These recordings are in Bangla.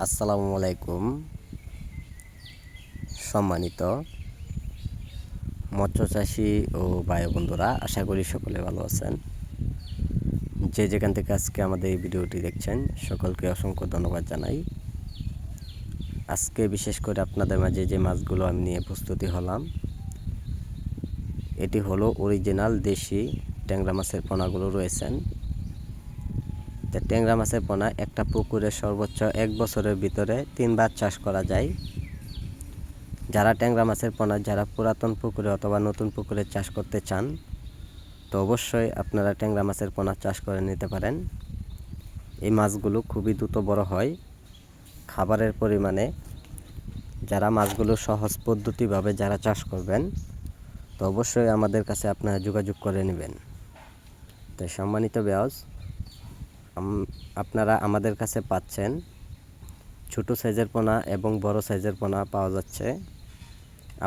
আসসালামু আলাইকুম। সম্মানিত মৎস্য চাষি ও ভাই বন্ধুরা, আশা করি সকলে ভালো আছেন। যে যেখান থেকে আজকে আমাদের এই ভিডিওটি দেখছেন, সকলকে অসংখ্য ধন্যবাদ জানাই। আজকে বিশেষ করে আপনাদের মাঝে যে মাছগুলো আমি নিয়ে প্রস্তুতি হলাম, এটি হলো অরিজিনাল দেশি ট্যাংরা মাছের পোনাগুলো রয়েছেন। তা ট্যাংরা মাছের পোনা একটা পুকুরে সর্বোচ্চ 1 বছরের ভিতরে 3 বার চাষ করা যায়। যারা ট্যাংরা মাছের পোনা যারা পুরাতন পুকুরে অথবা নতুন পুকুরে চাষ করতে চান, তো অবশ্যই আপনারা ট্যাংরা মাছের পোনা চাষ করে নিতে পারেন। এই মাছগুলো খুবই দ্রুত বড় হয়। খাবারের পরিমাণে যারা মাছগুলো সহজ পদ্ধতিভাবে যারা চাষ করবেন, তো অবশ্যই আমাদের কাছে আপনারা যোগাযোগ করে নেবেন। তো সম্মানিত ভিউয়ার্স, আপনারা আমাদের কাছে পাচ্ছেন ছোট সাইজের পোনা এবং বড় সাইজের পোনা পাওয়া যাচ্ছে।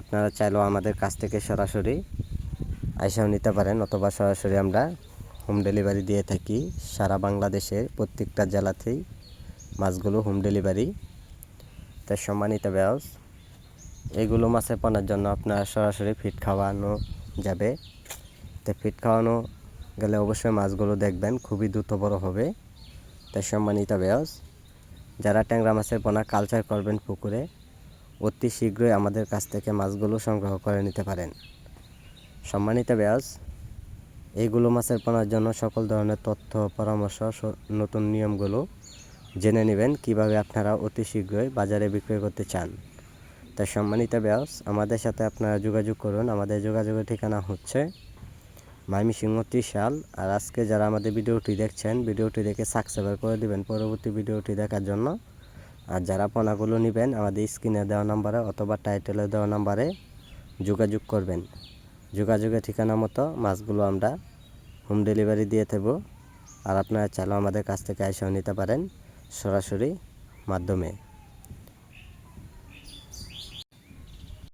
আপনারা চাইলেও আমাদের কাছ থেকে সরাসরি আইসাও নিতে পারেন, অথবা সরাসরি আমরা হোম ডেলিভারি দিয়ে থাকি। সারা বাংলাদেশের প্রত্যেকটা জেলাতেই মাছগুলো হোম ডেলিভারি। তাই সম্মানিত ভিউয়ার্স, এইগুলো মাছের পোনার জন্য আপনারা সরাসরি ফিড খাওয়ানো যাবে। তো ফিড খাওয়ানো গেলে অবশ্যই মাছগুলো দেখবেন খুবই দ্রুত বড় হবে। তাই সম্মানিত ভিউয়ার্স, যারা ট্যাংরা মাছের পোনা কালচার করবেন পুকুরে, অতি শীঘ্রই আমাদের কাছ থেকে মাছগুলো সংগ্রহ করে নিতে পারেন। সম্মানিত ভিউয়ার্স, এইগুলো মাছের পোনার জন্য সকল ধরনের তথ্য পরামর্শ, নতুন নিয়মগুলো জেনে নেবেন কিভাবে আপনারা অতি শীঘ্রই বাজারে বিক্রয় করতে চান। তাই সম্মানিত ভিউয়ার্স, আমাদের সাথে আপনারা যোগাযোগ করুন। আমাদের যোগাযোগের ঠিকানা হচ্ছে ময়মনসিংহ ত্রিশাল। আর আজকে যারা আমাদের ভিডিওটি দেখছেন, ভিডিওটি দেখে সাবস্ক্রাইব করে দিবেন পরবর্তী ভিডিওটি দেখার জন্য। আর যারা পোনাগুলো নেবেন, আমাদের স্ক্রিনে দেওয়া নাম্বারে অথবা টাইটেলে দেওয়া নাম্বারে যোগাযোগ করবেন। যোগাযোগের ঠিকানা মতো মাছগুলো আমরা হোম ডেলিভারি দিয়ে দেব। আর আপনারা চাইলেও আমাদের কাছ থেকে এসেও নিতে পারেন সরাসরি মাধ্যমে।